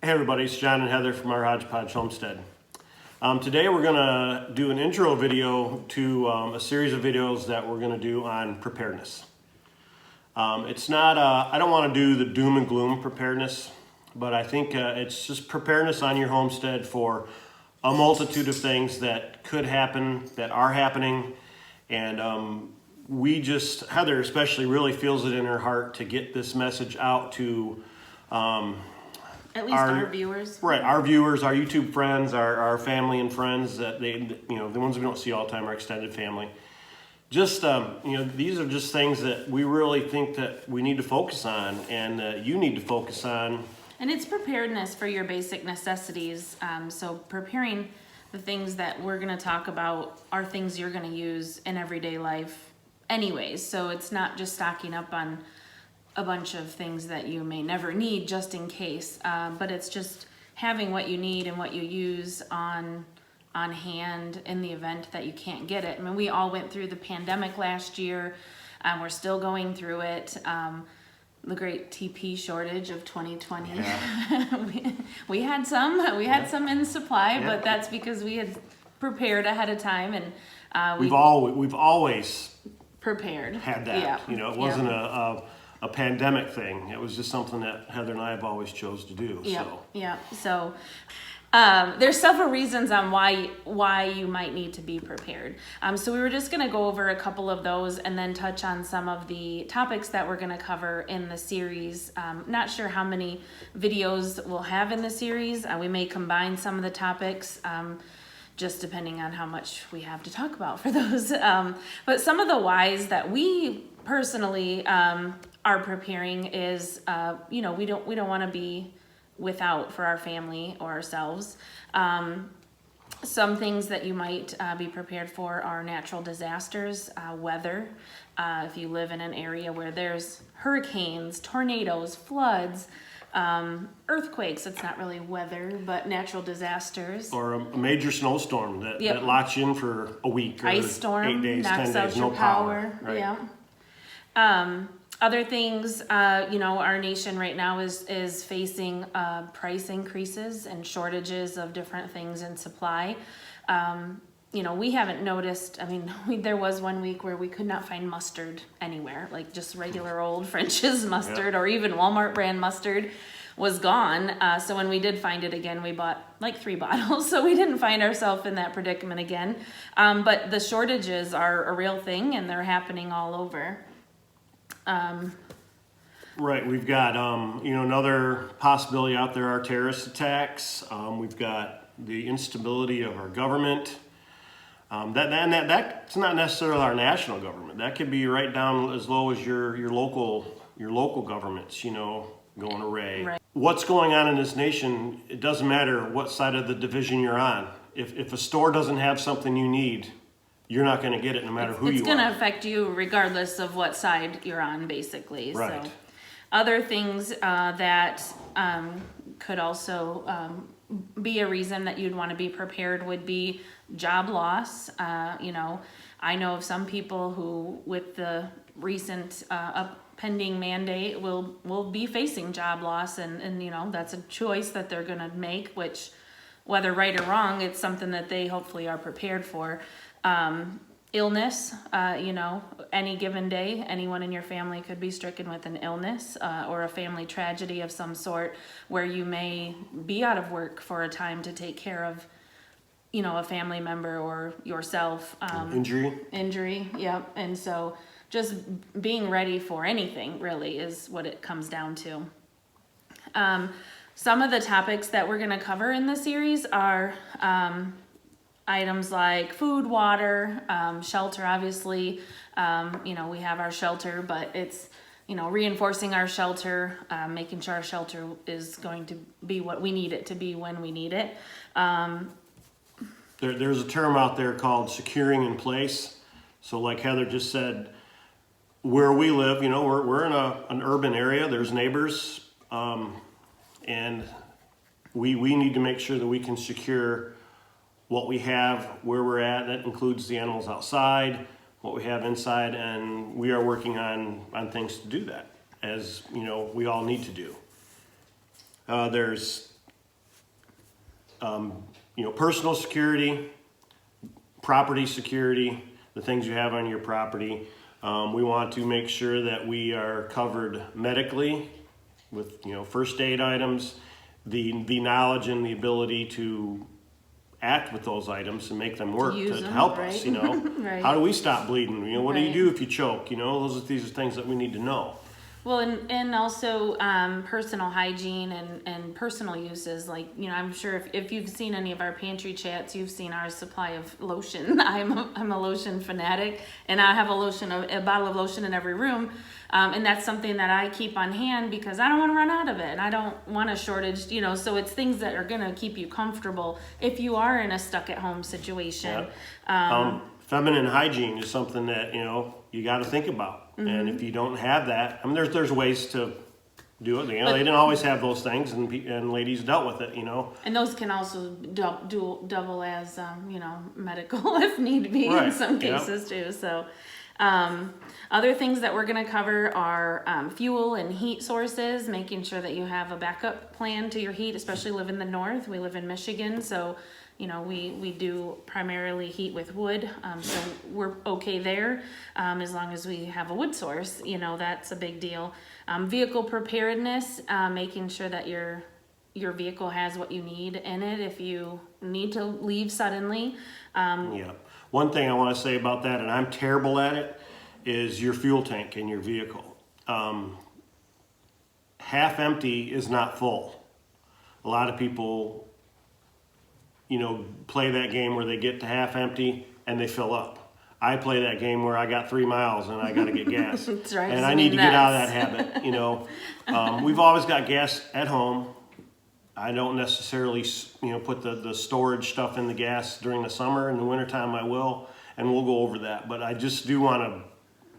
Hey everybody, it's John and Heather from our Hodgepodge Homestead. Today we're going to do an intro video to a series of videos that we're going to do on preparedness. It's not, I don't want to do the doom and gloom preparedness, but I think it's just preparedness on your homestead for a multitude of things that could happen, that are happening, and Heather especially really feels it in her heart to get this message out to at least our viewers. Right, our viewers, our YouTube friends, our family and friends, that the ones we don't see all the time, our extended family. Just, these are just things that we really think that we need to focus on and that you need to focus on. And it's preparedness for your basic necessities. So preparing the things that we're going to talk about are things you're going to use in everyday life anyways. So it's not just stocking up on a bunch of things that you may never need just in case, but it's just having what you need and what you use on hand in the event that you can't get it. I mean, we all went through the pandemic last year. We're still going through it. The great TP shortage of 2020. Yeah. we had some in supply, but that's because we had prepared ahead of time, and we've always prepared. Had that. Yeah. It wasn't a pandemic thing. It was just something that Heather and I have always chose to do. So there's several reasons on why you might need to be prepared. So we were just going to go over a couple of those and then touch on some of the topics that we're going to cover in the series. Not sure how many videos we'll have in the series. We may combine some of the topics, just depending on how much we have to talk about for those. But some of the whys that we personally are preparing is, we don't want to be without for our family or ourselves. Some things that you might be prepared for are natural disasters, weather. If you live in an area where there's hurricanes, tornadoes, floods, earthquakes, it's not really weather, but natural disasters. Or a major snowstorm that locks you in for a week or ice storm, 8 days, knocks 10 out days, your no power. Right. Yeah. Other things, our nation right now is facing price increases and shortages of different things in supply. We haven't noticed, there was one week where we could not find mustard anywhere, like just regular old French's mustard or even Walmart brand mustard was gone. So when we did find it again, we bought like 3 bottles. So we didn't find ourselves in that predicament again. But the shortages are a real thing and they're happening all over. Right, we've got another possibility out there are terrorist attacks. We've got the instability of our government. That's not necessarily our national government. That could be right down as low as your local governments. Going array. Right. What's going on in this nation? It doesn't matter what side of the division you're on. If a store doesn't have something you need, you're not going to get it no matter who you are. It's going to affect you regardless of what side you're on, basically. Right. So, other things that could also be a reason that you'd want to be prepared would be job loss. I know of some people who, with the recent pending mandate, will be facing job loss, and that's a choice that they're going to make, which, whether right or wrong, it's something that they hopefully are prepared for. Illness, any given day, anyone in your family could be stricken with an illness or a family tragedy of some sort where you may be out of work for a time to take care of, a family member or yourself. Injury, yep. And so just being ready for anything really is what it comes down to. Some of the topics that we're going to cover in the series are items like food, water, shelter, obviously. We have our shelter, but it's, reinforcing our shelter, making sure our shelter is going to be what we need it to be when we need it. There's a term out there called securing in place. So like Heather just said, where we live, we're in an urban area. There's neighbors, and we need to make sure that we can secure what we have, where we're at. That includes the animals outside, what we have inside, and we are working on things to do that, as we all need to do. There's personal security, property security, the things you have on your property. We want to make sure that we are covered medically with, first aid items, the knowledge and the ability to act with those items and make them work to help us, Right. How do we stop bleeding? What do you Right. do if you choke? These are things that we need to know. Well, and also personal hygiene and personal uses. Like, I'm sure if you've seen any of our pantry chats, you've seen our supply of lotion. I'm a lotion fanatic, and I have a bottle of lotion in every room. And that's something that I keep on hand because I don't want to run out of it, and I don't want a shortage, so it's things that are going to keep you comfortable if you are in a stuck-at-home situation. Yep. Feminine hygiene is something that, you got to think about. Mm-hmm. And if you don't have that, there's ways to do it. They didn't always have those things, and ladies dealt with it, And those can also double as, medical if need be Right. in some Yep. cases too. So, other things that we're going to cover are fuel and heat sources, making sure that you have a backup plan to your heat, especially live in the north. We live in Michigan, so we do primarily heat with wood, so we're okay there as long as we have a wood source. That's a big deal. Vehicle preparedness, making sure that your vehicle has what you need in it if you need to leave suddenly. Yeah. One thing I want to say about that, and I'm terrible at it, is your fuel tank in your vehicle. Half empty is not full. A lot of people, play that game where they get to half empty and they fill up. I play that game where I got 3 miles and I got to get gas. That's right. And I need to get out of that habit. We've always got gas at home. I don't necessarily, put the storage stuff in the gas during the summer. In the wintertime, I will, and we'll go over that. But I just do want to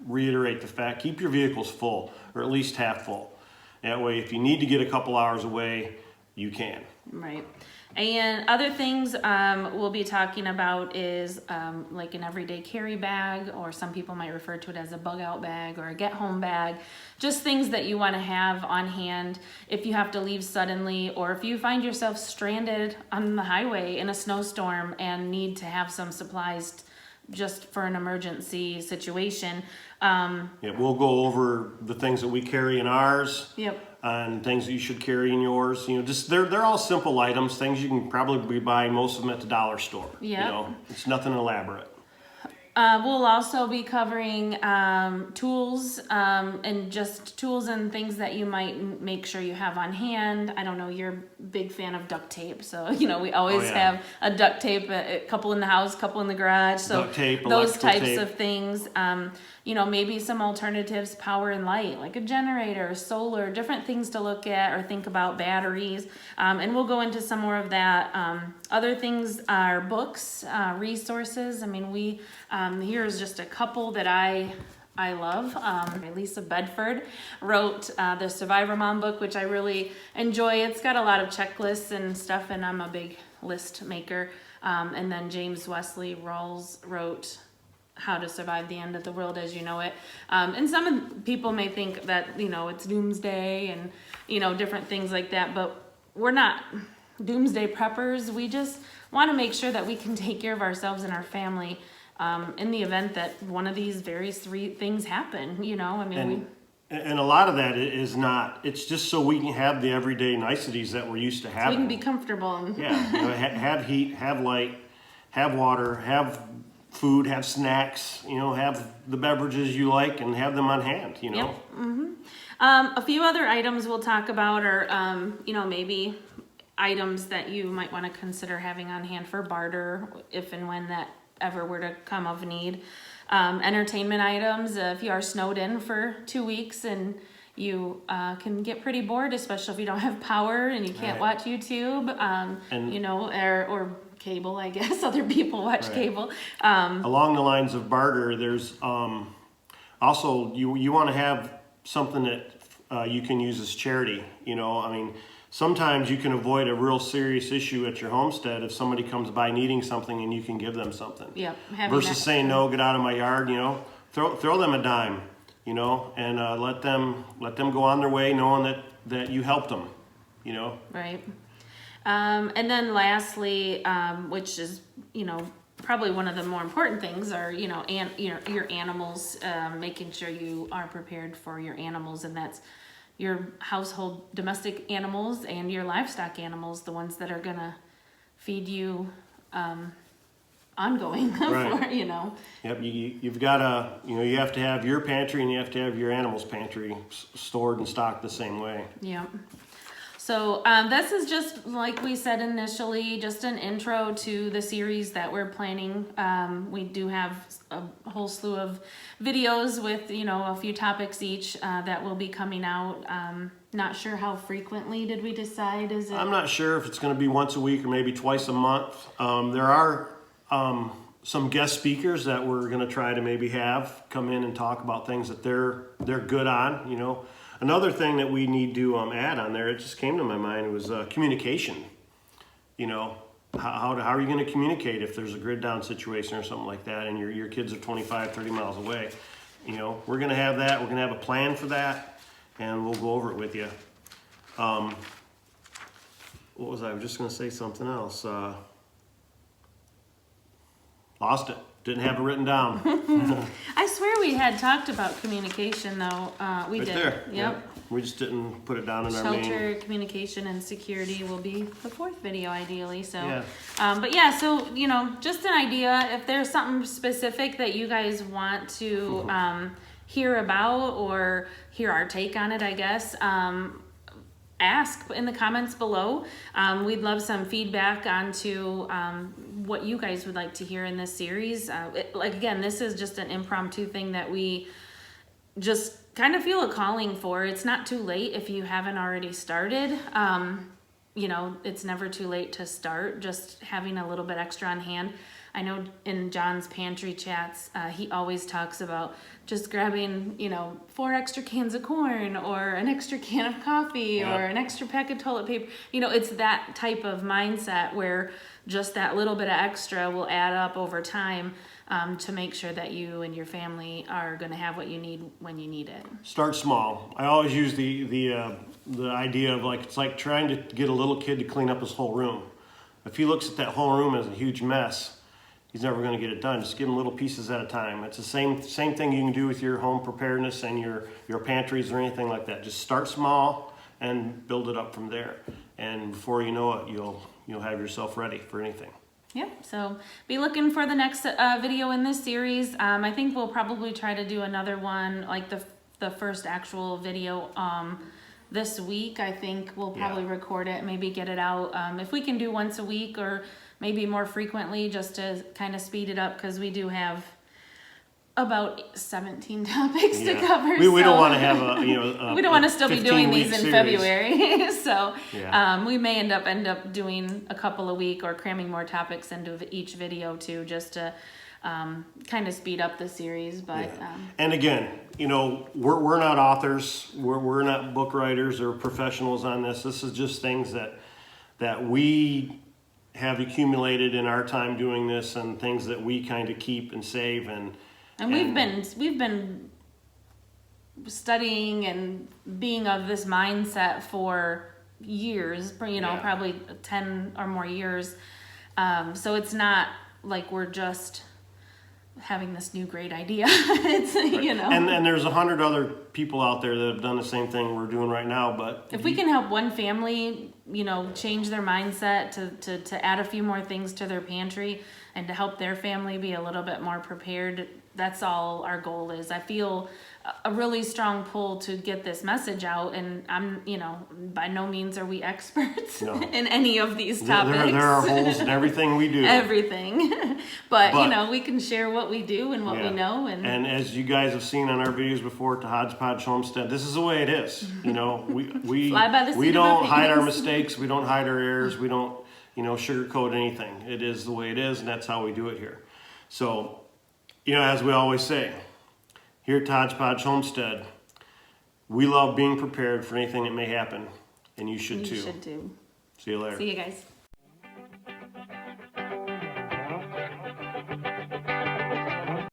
reiterate the fact, keep your vehicles full, or at least half full. That way, if you need to get a couple hours away, you can. Right. And other things we'll be talking about is like an everyday carry bag, or some people might refer to it as a bug out bag or a get home bag. Just things that you want to have on hand if you have to leave suddenly, or if you find yourself stranded on the highway in a snowstorm and need to have some supplies just for an emergency situation. Yeah, we'll go over the things that we carry in ours. Yep. And things that you should carry in yours. They're all simple items, things you can probably be buying most of them at the dollar store. Yep. It's nothing elaborate. We'll also be covering tools and just tools and things that you might make sure you have on hand. I don't know, you're a big fan of duct tape, so we always have a duct tape, a couple in the house, couple in the garage. So duct tape, those types tape. of things. Maybe some alternatives, power and light, like a generator, solar, different things to look at or think about, batteries. And we'll go into some more of that. Other things are books, resources. Here's just a couple that I love. Lisa Bedford wrote the Survivor Mom book, which I really enjoy. It's got a lot of checklists and stuff, and I'm a big list maker. And then James Wesley Rawls wrote How to Survive the End of the World as You Know It. And some people may think that, it's doomsday and, different things like that, but we're not doomsday preppers. We just want to make sure that we can take care of ourselves and our family in the event that one of these various 3 things happen, And a lot of that is not, it's just so we can have the everyday niceties that we're used to having. we can be comfortable. Yeah, have heat, have light, have water, have food, have snacks, have the beverages you like and have them on hand, Yep. Mm-hmm. A few other items we'll talk about are, maybe items that you might want to consider having on hand for barter if and when that ever were to come of need. Entertainment items, if you are snowed in for 2 weeks and you can get pretty bored, especially if you don't have power and you can't watch YouTube, or cable, I guess. Other people watch cable. Along the lines of barter, there's also, you want to have something that you can use as charity. Sometimes you can avoid a real serious issue at your homestead if somebody comes by needing something and you can give them something. Yep. Versus saying, no, get out of my yard, throw them a dime, and let them go on their way knowing that you helped them, Right. And then lastly, which is, probably one of the more important things are, your animals, making sure you are prepared for your animals, and that's your household domestic animals and your livestock animals, the ones that are gonna feed you ongoing Right. for. Yep, you've got to, you have to have your pantry and you have to have your animals' pantry stored and stocked the same way. Yep. So this is just, like we said initially, just an intro to the series that we're planning. We do have a whole slew of videos with, a few topics each that will be coming out. Not sure how frequently did we decide? Is it? I'm not sure if it's going to be once a week or maybe twice a month. There are some guest speakers that we're going to try to maybe have come in and talk about things that they're good on. Another thing that we need to add on there, it just came to my mind, it was communication. How are you going to communicate if there's a grid down situation or something like that and your kids are 25, 30 miles away? We're going to have that. We're going to have a plan for that, and we'll go over it with you. What was I was just going to say something else. Lost it. Didn't have it written down. I swear we had talked about communication, though. We Right did. there. Yep. We just didn't put it down in our main. Shelter, communication, and security will be the fourth video, ideally. So, Yeah. but yeah, so just an idea. If there's something specific that you guys want to hear about or hear our take on it, I guess. Ask in the comments below. We'd love some feedback onto what you guys would like to hear in this series. Again, this is just an impromptu thing that we just kind of feel a calling for. It's not too late if you haven't already started. It's never too late to start, just having a little bit extra on hand. I know in John's pantry chats, he always talks about just grabbing, 4 extra cans of corn or an extra can of coffee or an extra pack of toilet paper. It's that type of mindset where just that little bit of extra will add up over time to make sure that you and your family are going to have what you need when you need it. Start small. I always use the idea of it's like trying to get a little kid to clean up his whole room. If he looks at that whole room as a huge mess, he's never going to get it done. Just give him little pieces at a time. It's the same thing you can do with your home preparedness and your pantries or anything like that. Just start small and build it up from there. And before you know it, you'll have yourself ready for anything. Yep, so be looking for the next video in this series. I think we'll probably try to do another one, like the first actual video this week. I think we'll probably record it, maybe get it out. If we can do once a week or maybe more frequently, just to kind of speed it up, because we do have about 17 topics to cover. We don't want to have a we don't want to still be doing these in series. February. So we may end up doing a couple a week or cramming more topics into each video too, just to kind of speed up the series. But and again, we're not authors, we're not book writers or professionals on this. This is just things that we have accumulated in our time doing this, and things that we kind of keep and save and we've been studying and being of this mindset for years, probably 10 or more years. So it's not like we're just having this new great idea. It's and there's 100 other people out there that have done the same thing we're doing right now. But if we can help one family, change their mindset to add a few more things to their pantry and to help their family be a little bit more prepared, that's all our goal is. I feel a really strong pull to get this message out, and I'm, by no means are we experts in any of these topics. There are holes in everything we do. Everything. But we can share what we do and what we know. And as you guys have seen on our videos before to Hodgepodge Homestead, this is the way it is. We Fly by the seat we of don't our hide our pants. mistakes. We don't hide our errors. We don't, sugarcoat anything. It is the way it is, and that's how we do it here. So, as we always say, here at Hodgepodge Homestead, we love being prepared for anything that may happen, and you should too. You should too. See you later. See you guys.